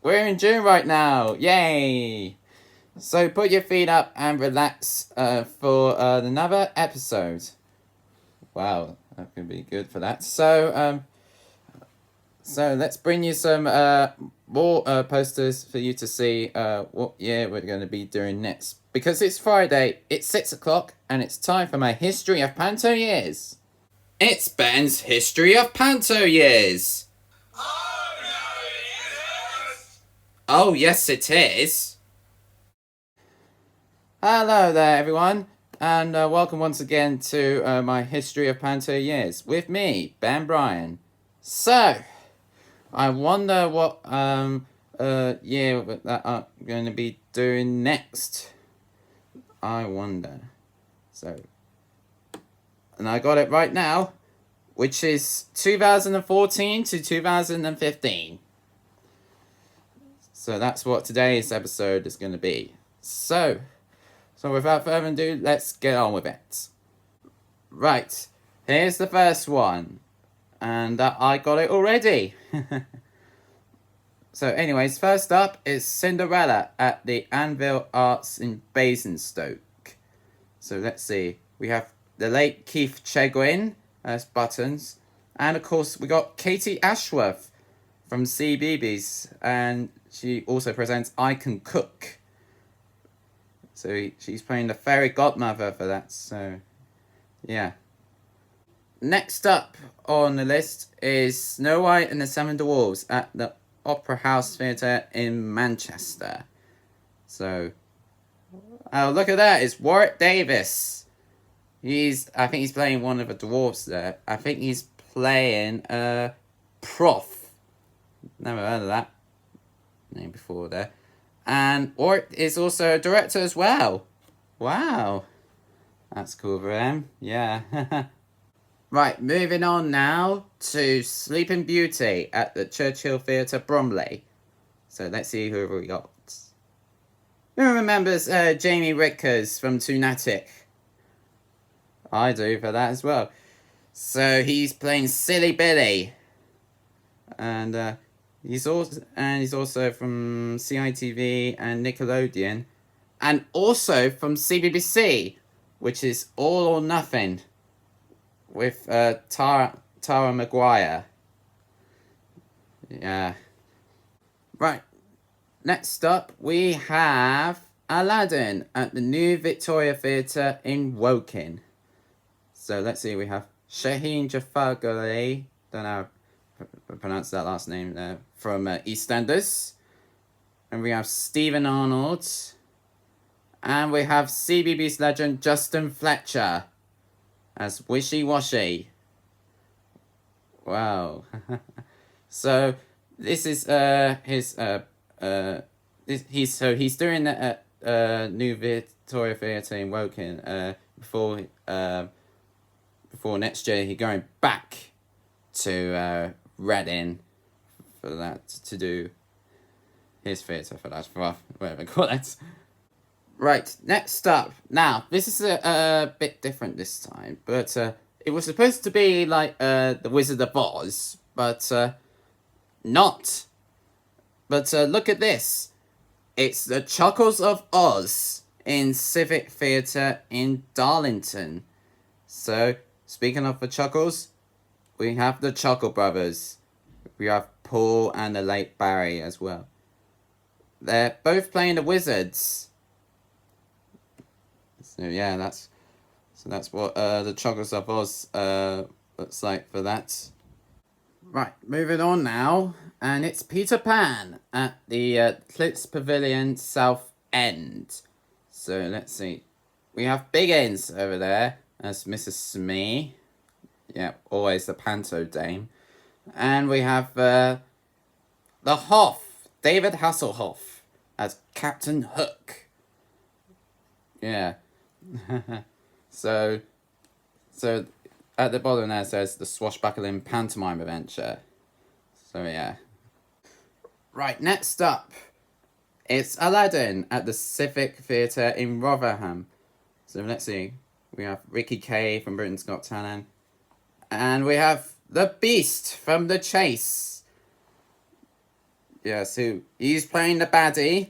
We're in June right now. Yay! So put your feet up and relax for another episode. Wow, that could be good for that. So let's bring you some more posters for you to see what year we're going to be doing next. Because it's Friday, it's 6 o'clock, and it's time for my History of Panto Years. It's Ben's History of Panto Years. Oh, yes, it is. Hello there, everyone, and welcome once again to my History of Panto Years with me, Ben Bryan. So, I wonder what year that I'm going to be doing next. I wonder. So, and I got it right now, which is 2014 to 2015. So that's what today's episode is going to be. So without further ado, let's get on with it. Right, here's the first one. And I got it already. So anyways, first up is Cinderella at the Anvil Arts in Basingstoke. So let's see. We have the late Keith Chegwin as Buttons. And of course, we got Katie Ashworth from CBeebies. And she also presents I Can Cook. So she's playing the fairy godmother for that. So, yeah. Next up on the list is Snow White and the Seven Dwarfs at the Opera House Theatre in Manchester. So, oh, look at that. It's Warwick Davis. I think he's playing one of the dwarfs there. I think he's playing Prof. Never heard of that name before there. And Warwick is also a director as well. Wow. That's cool for him. Yeah. Right, moving on now to Sleeping Beauty at the Churchill Theatre, Bromley. So let's see who we got. Who remembers Jamie Rickers from Toonatic? I do for that as well. So he's playing Silly Billy. And he's also from CITV and Nickelodeon. And also from CBBC, which is All or Nothing. With Tara Maguire. Yeah. Right. Next up, we have Aladdin at the New Victoria Theatre in Woking. So let's see, we have Shaheen Jafargali, don't know how to pronounce that last name there, from EastEnders. And we have Stephen Arnold. And we have CBeebies legend Justin Fletcher as Wishy Washy. Wow. So this is he's doing that at New Victoria Theatre in Woking before next year he's going back to Reading for that, to do his theatre for that, for whatever you call it. Right, next up. Now, this is a bit different this time, but it was supposed to be like The Wizard of Oz, but not. But look at this. It's the Chuckles of Oz in Civic Theatre in Darlington. So, speaking of the Chuckles, we have the Chuckle Brothers. We have Paul and the late Barry as well. They're both playing the wizards. So yeah, that's what the Chuckles of Oz looks like for that. Right, moving on now, and it's Peter Pan at the Clits Pavilion South End. So let's see, we have Biggins over there as Mrs. Smee. Yeah, always the Panto dame, and we have the Hoff, David Hasselhoff as Captain Hook. Yeah. So at the bottom there says the swashbuckling pantomime adventure. So yeah. Right, next up, it's Aladdin at the Civic Theatre in Rotherham. So let's see, we have Ricky Kay from Britain's Got Talent, and we have the Beast from The Chase. Yeah, so he's playing the baddie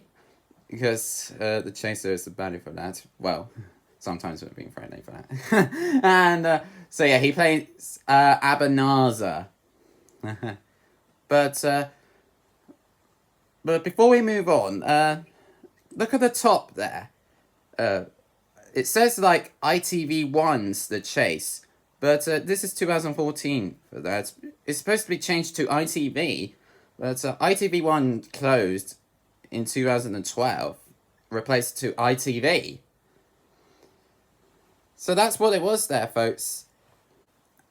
because the chaser is the baddie for that. Well, sometimes we're being friendly for that. And so yeah, he plays Abanaza. but but before we move on, look at the top there. It says like ITV1's The Chase, but this is 2014 for that. It's supposed to be changed to ITV, but ITV1 closed in 2012, replaced to ITV. So that's what it was there, folks.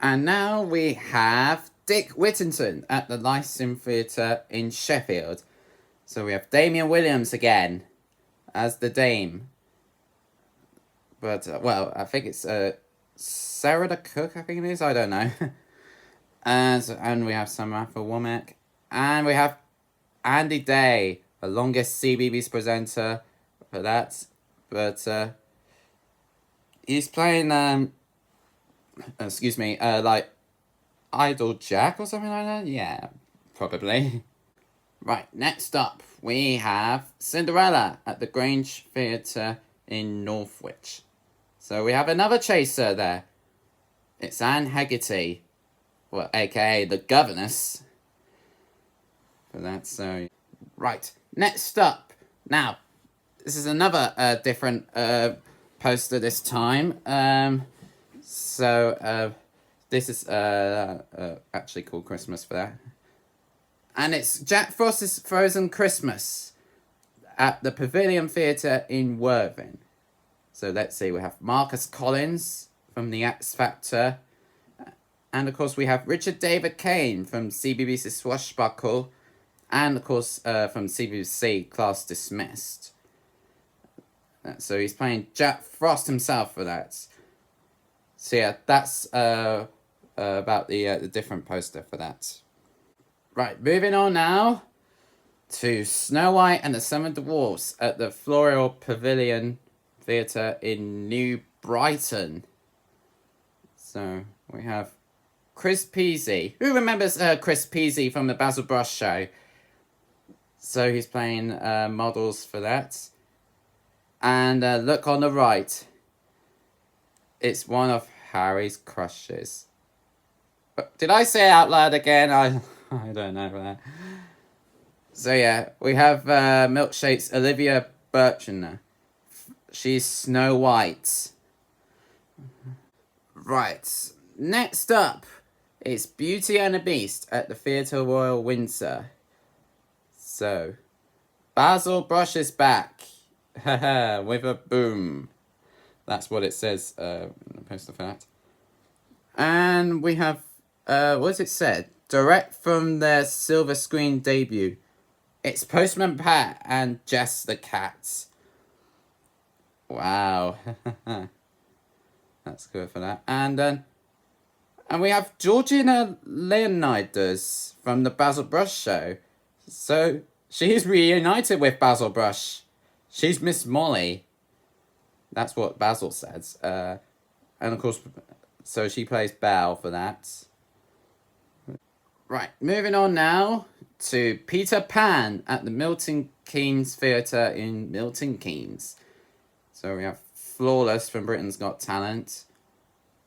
And now we have Dick Whittington at the Lyceum Theatre in Sheffield. So we have Damien Williams again as the Dame. But, well, I think it's Sarah the Cook, I think it is. I don't know. and we have Samantha Womack. And we have Andy Day, the longest CBBS presenter for that. But he's playing, excuse me, like Idol Jack or something like that? Yeah, probably. Right, next up, we have Cinderella at the Grange Theatre in Northwich. So we have another chaser there. It's Anne Hegarty, well, aka the Governess. For that, so right. Next up, now this is another different poster this time. This is actually called Christmas for that, and it's Jack Frost's Frozen Christmas at the Pavilion Theatre in Worthing. So let's see, we have Marcus Collins from The X Factor. And of course we have Richard David Kane from CBBC's Swashbuckle. And of course from CBBC Class Dismissed. So he's playing Jack Frost himself for that. So yeah, that's about the different poster for that. Right, moving on now to Snow White and the Seven Dwarfs at the Floral Pavilion Theatre in New Brighton. So we have Chris Peasy. Who remembers Chris Peasy from the Basil Brush show? So he's playing models for that. And look on the right. It's one of Harry's crushes. Did I say it out loud again? I don't know for that. So yeah, we have Milkshake's Olivia Birchner. She's Snow White. Right. Next up, it's Beauty and the Beast at the Theatre Royal Windsor. So, Basil Brush is back. Haha, with a boom. That's what it says in the poster for that. And we have, what's it said? Direct from their silver screen debut. It's Postman Pat and Jess the Cat. Wow. That's good for that. And we have Georgina Leonidas from the Basil Brush show. So she's reunited with Basil Brush. She's Miss Molly. That's what Basil says. And of course, so she plays Belle for that. Right, moving on now to Peter Pan at the Milton Keynes Theatre in Milton Keynes. So we have Flawless from Britain's Got Talent.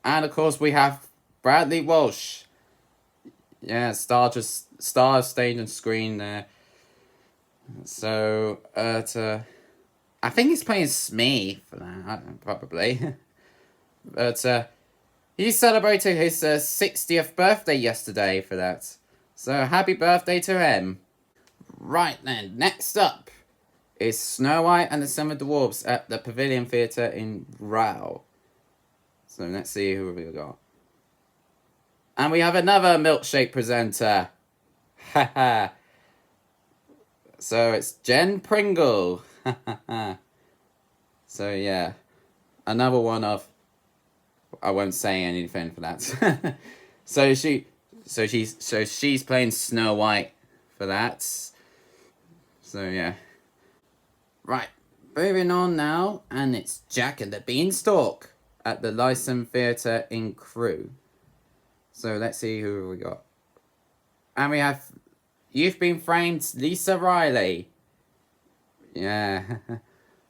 And of course we have Bradley Walsh. Yeah, star of stage and screen there. So, I think he's playing Smee for that, probably. But he celebrated his 60th birthday yesterday for that. So happy birthday to him. Right then, next up is Snow White and the Seven Dwarfs at the Pavilion Theatre in Row. So let's see who we got. And we have another milkshake presenter. Haha. So it's Jen Pringle. So yeah, another one of. I won't say anything for that. so she's playing Snow White for that. So yeah. Right, moving on now, and it's Jack and the Beanstalk at the Lyceum Theatre in Crewe. So let's see who we got. And we have You've Been Framed, Lisa Riley. Yeah.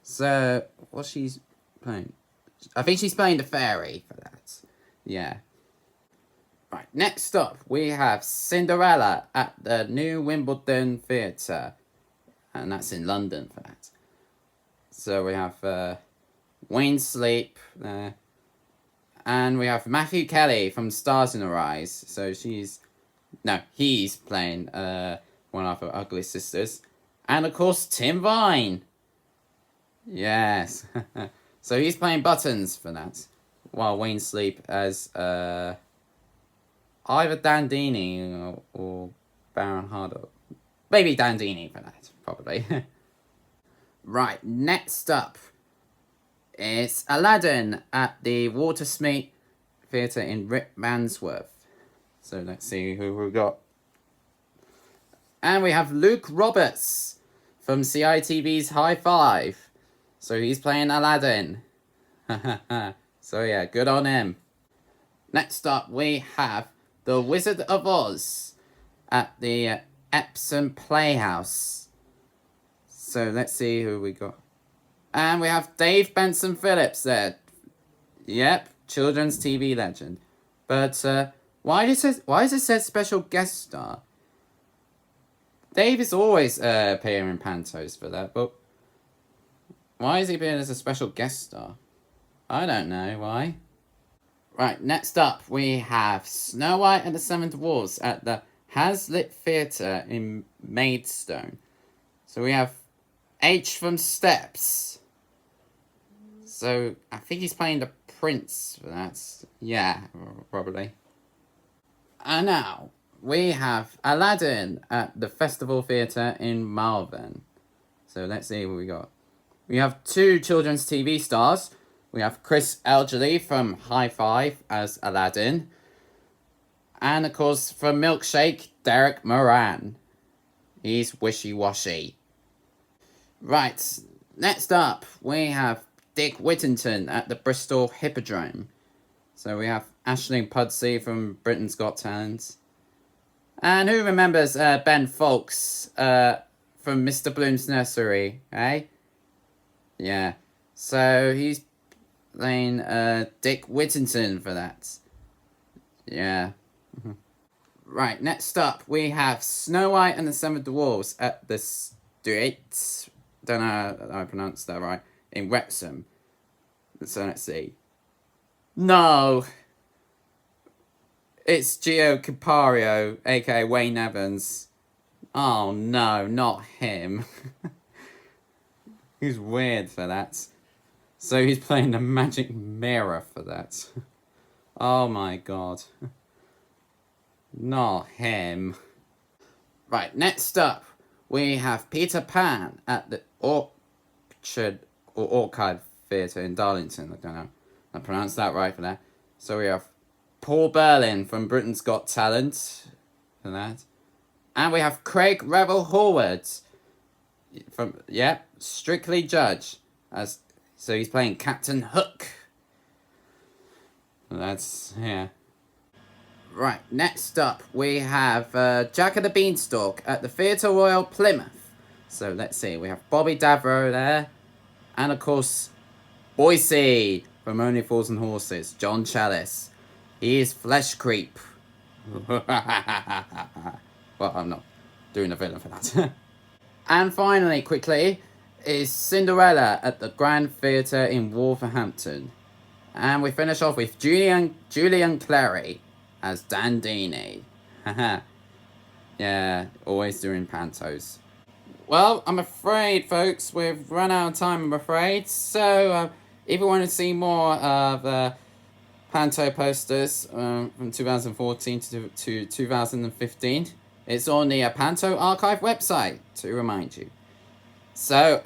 So, what she's playing? I think she's playing the fairy for that. Yeah. Right, next up, we have Cinderella at the New Wimbledon Theatre. And that's in London for that. So we have Wayne Sleep there. And we have Matthew Kelly from Stars in Her Eyes. So he's playing one of her ugly sisters. And of course, Tim Vine. Yes. So he's playing Buttons for that. While Wayne Sleep as either Dandini or Baron Harder. Maybe Dandini for that, probably. Right, next up is Aladdin at the Watersmeet Theatre in Rip Mansworth. So let's see who we've got. And we have Luke Roberts from CITV's High Five. So he's playing Aladdin. So yeah, good on him. Next up, we have The Wizard of Oz at the Epsom Playhouse. So let's see who we got. And we have Dave Benson Phillips there. Yep, children's TV legend. But why does it say special guest star? Dave is always appearing in Pantos for that, but why is he appearing as a special guest star? I don't know why. Right, next up we have Snow White and the Seven Dwarfs at the Hazlitt Theatre in Maidstone. So we have H from Steps. So I think he's playing the prince for that. Yeah, probably. And now we have Aladdin at the Festival Theatre in Malvern. So let's see what we got. We have two children's TV stars. We have Chris Elgerly from High Five as Aladdin. And of course, from Milkshake, Derek Moran. He's wishy-washy. Right, next up, we have Dick Whittington at the Bristol Hippodrome. So we have Aisling Pudsey from Britain's Got Talent. And who remembers Ben Fawkes from Mr. Bloom's Nursery, eh? Yeah, so he's playing Dick Whittington for that. Yeah. Right, next up, we have Snow White and the Seven Dwarfs at the Straits. Don't know how I pronounced that right. In Wrexham. So let's see. No! It's Gio Capario, aka Wayne Evans. Oh no, not him. He's weird for that. So he's playing the magic mirror for that. Oh my god. Not him. Right, next up, we have Peter Pan at the Orchard Theatre in Darlington. I don't know. I pronounced that right for that. So we have Paul Berlin from Britain's Got Talent for that. And we have Craig Revel Horwood from, Strictly Judge. So he's playing Captain Hook. That's, yeah. Right, next up we have Jack and the Beanstalk at the Theatre Royal Plymouth. So let's see, we have Bobby Davro there. And of course, Boise from Only Fools and Horses, John Chalice. He is Flesh Creep. Well, I'm not doing a villain for that. And finally, quickly, is Cinderella at the Grand Theatre in Wolverhampton. And we finish off with Julian Clary as Dandini. Yeah, always doing pantos. Well, I'm afraid, folks, we've run out of time, I'm afraid. So, if you want to see more of panto posters from 2014 to 2015, it's on the Panto Archive website, to remind you. So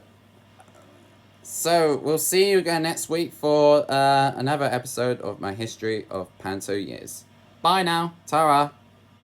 we'll see you again next week for another episode of my history of panto years. Bye now. Ta-ra.